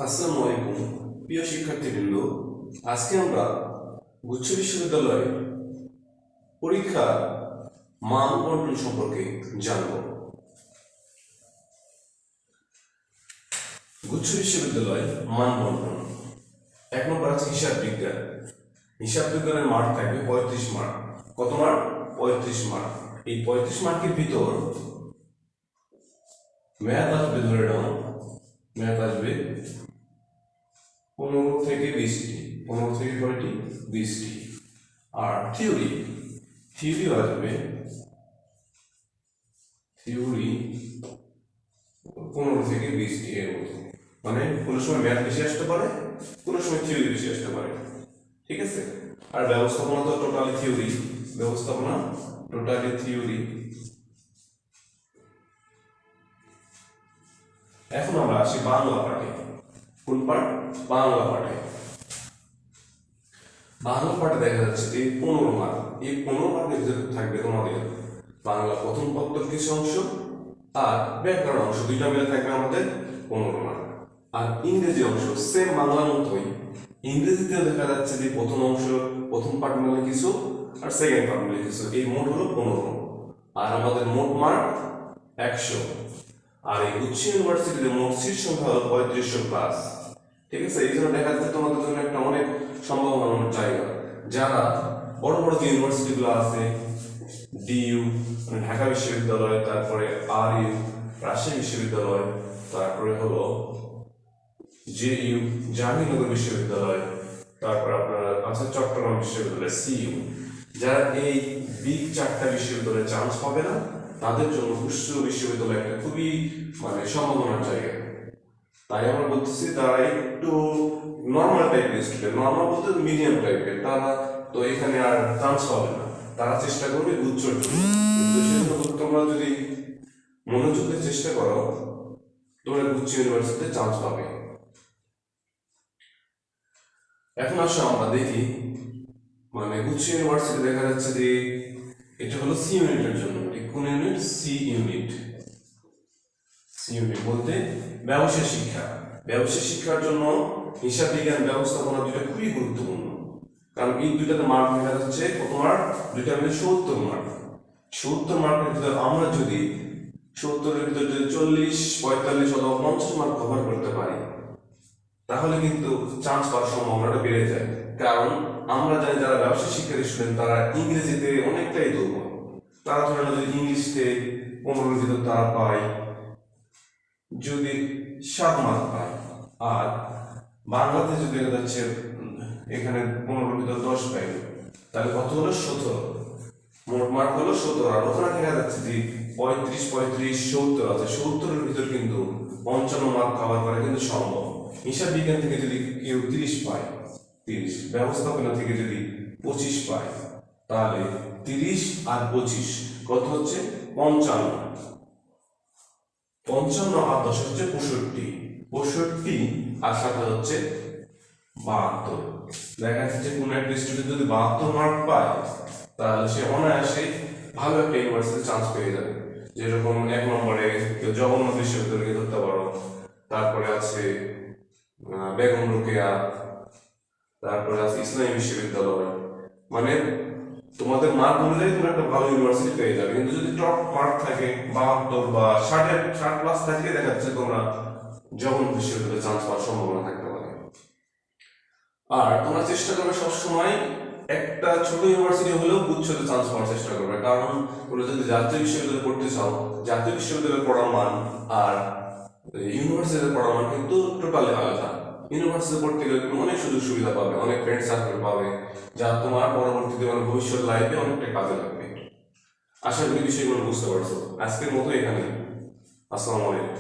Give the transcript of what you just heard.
আসসালামু আলাইকুম প্রিয় শিক্ষার্থীবৃন্দ। আজকে আমরা গুচ্ছ বিশ্ববিদ্যালয় পরীক্ষার মান বন্টন সম্পর্কে জানব। গুচ্ছ বিশ্ববিদ্যালয় মান বন্টন। 1 নম্বর আছে হিসাব বিজ্ঞান। হিসাব বিজ্ঞানের মার্ক থাকবে 35 মার্ক। কত মার্ক? 35 মার্ক। এই 35 মার্কের ভিতর ম্যাথ আসবে, ধরে নাও ম্যাথ আসবে 15 থেকে 20টি। 15 থেকে কয়টি? 20টি। আর থিওরি আসবে 15 থেকে 20টি এর মতো। মানে কোনো সময় ম্যাথ বেশি আসতে পারে, কোনো সময় থিওরি বেশি আসতে পারে। ঠিক আছে? আর ব্যবস্থাপনা তো টোটালি থিওরি। এখন আমরা আসি বাংলা পাঠে। কোন পাঠ? বাংলা পাঠে। বাংলা পাঠে দেখা যাচ্ছে এই 15 মার্ক। এই 15 মার্কের ভিতরে থাকবে তোমাদের বাংলা প্রথম পত্রের কিছু অংশ আর ব্যাকরণ অংশ, দুইটা মিলে থাকবে আমাদের 15 মার্ক। আর ইংরেজি অংশ সেম বাংলার মতোই। ইংরেজিতেও দেখা যাচ্ছে যে প্রথম অংশ, প্রথম পার্ট মিলে কিছু আর সেকেন্ড পার্ট মিলে কিছু, এই মোট হলো 15। আর আমাদের মোট মার্ক 100। আর এই উচ্চ ইউনিভার্সিটিতে মোট সিট সংখ্যা হলো 3500 প্লাস। ঠিক আছে? এই জন্য দেখা যাচ্ছে তোমাদের জন্য একটা অনেক সম্ভাবনার জায়গা। যারা বড় বড় যে ইউনিভার্সিটিগুলো আছে, ডিইউ মানে ঢাকা বিশ্ববিদ্যালয়, তারপরে আরইউ রাজশাহী বিশ্ববিদ্যালয়, তারপরে হলো জেইউ জাহাঙ্গীরনগর বিশ্ববিদ্যালয়, তারপরে আপনার আছে চট্টগ্রাম বিশ্ববিদ্যালয় সিইউ, যারা এই বিগ 4টা বিশ্ববিদ্যালয়ে চান্স পাবে না, তাদের জন্য উচ্চ বিশ্ববিদ্যালয় একটা খুবই সম্ভাবনার জায়গা। তাই আমরা বলতেছি তারা একটু নর্মাল টাইপের স্টুডেন্ট, নর্মাল বলতে মিডিয়াম টাইপের, তারা তো এখানে আর চান্স পাবে না। তারা চেষ্টা করবে গুচ্ছর জন্য। কিন্তু সেজন্য তোমরা যদি মনোযোগ দিয়ে চেষ্টা করো, তোমরা গুচ্ছ ইউনিভার্সিটিতে চান্স পাবে। এখন আসো আমরা দেখি গুচ্ছ ইউনিভার্সিটি দেখা যাচ্ছে যে এটা হলো সি ইউনিটের জন্য। কোন ইউনিট? C unit. বলতে ব্যবসায় শিক্ষা। ব্যবসায় শিক্ষার জন্য হিসাব বিজ্ঞান ব্যবস্থাপনা দুইটা খুবই গুরুত্বপূর্ণ। কারণ এই দুইটাতে মার্ক দেখা যাচ্ছে কত মার্ক? দুইটা মিলে 70 মার্ক। 70 মার্কের ভিতরে আমরা যদি 70-এর ভিতরে যদি 40, 45 অথবা 50 মার্ক কভার করতে পারি, তাহলে কিন্তু চান্স পাওয়ার সম্ভাবনাটা বেড়ে যায়। কারণ আমরা জানি যারা ব্যবসায় শিক্ষার স্টুডেন্ট তারা ইংরেজিতে অনেকটাই দুর্বল। তারা ধরেন যদি ইংলিশে 15-এর ভিতর তারা পায় যদি 7 মার্ক পায়, আর বাংলাতে যদি দেখা যাচ্ছে এখানে 15-এর ভিতর 10 পায়, তাহলে কত হলো? 17। মোট মার্ক হলো 17। আর ওখানে দেখা যাচ্ছে যে 35, 70 আছে। 70-এর ভিতর কিন্তু 55 মার্ক কভার করা কিন্তু সম্ভব। হিসাব বিজ্ঞান থেকে যদি কেউ 30 পায়, 30, ব্যবস্থাপনা থেকে যদি 25 পায়, তাহলে 30 আর 25 কত হচ্ছে? 55। 55 আর 10 হচ্ছে 65। 65 আর 7 হচ্ছে 72। দেখা যাচ্ছে কোন একটা স্টুডেন্ট যদি 72 মার্ক পায়, তাহলে সে অনায়াসে ভালো একটা ইউনিভার্সিটিতে চান্স পেয়ে যাবে। যেরকম 1 নম্বরে কেউ জগন্নাথ বিশ্ববিদ্যালয়কে ধরতে পারো, তারপরে আছে বেগম রোকেয়া, তারপরে আছে ইসলামী বিশ্ববিদ্যালয়। তোমাদের মার্ক অনুযায়ী তুমি একটা ভালো ইউনিভার্সিটি পেয়ে যাবে। কিন্তু যদি টপ মার্ক থাকে 72 বা 60 প্লাস থাকে, দেখা যাচ্ছে তোমরা জগন্নাথ বিশ্ববিদ্যালয়ে চান্স পাওয়ার সম্ভাবনা থাকতে পারে। আর তোমরা চেষ্টা করবে সবসময় একটা ছোট ইউনিভার্সিটি হলেও গুচ্ছতে চান্স পাওয়ার চেষ্টা করবে। কারণ তোমরা যদি জাতীয় বিশ্ববিদ্যালয়ে পড়তে চাও, জাতীয় বিশ্ববিদ্যালয়ে পড়ার মান আর ইউনিভার্সিটিতে পড়ার মান কিন্তু টোটালি আলাদা। ইউনিভার্সিটিতে পড়তে গেলে তুমি অনেক সুযোগ সুবিধা পাবে, অনেক ফ্রেন্ড সার্কেল পাবে, যা তোমার পরবর্তীতে ভবিষ্যৎ লাইফে অনেকটা কাজে লাগবে। আশা করি বিষয়গুলো বুঝতে পারছো। আজকের মতো এখানে। আসসালামু আলাইকুম।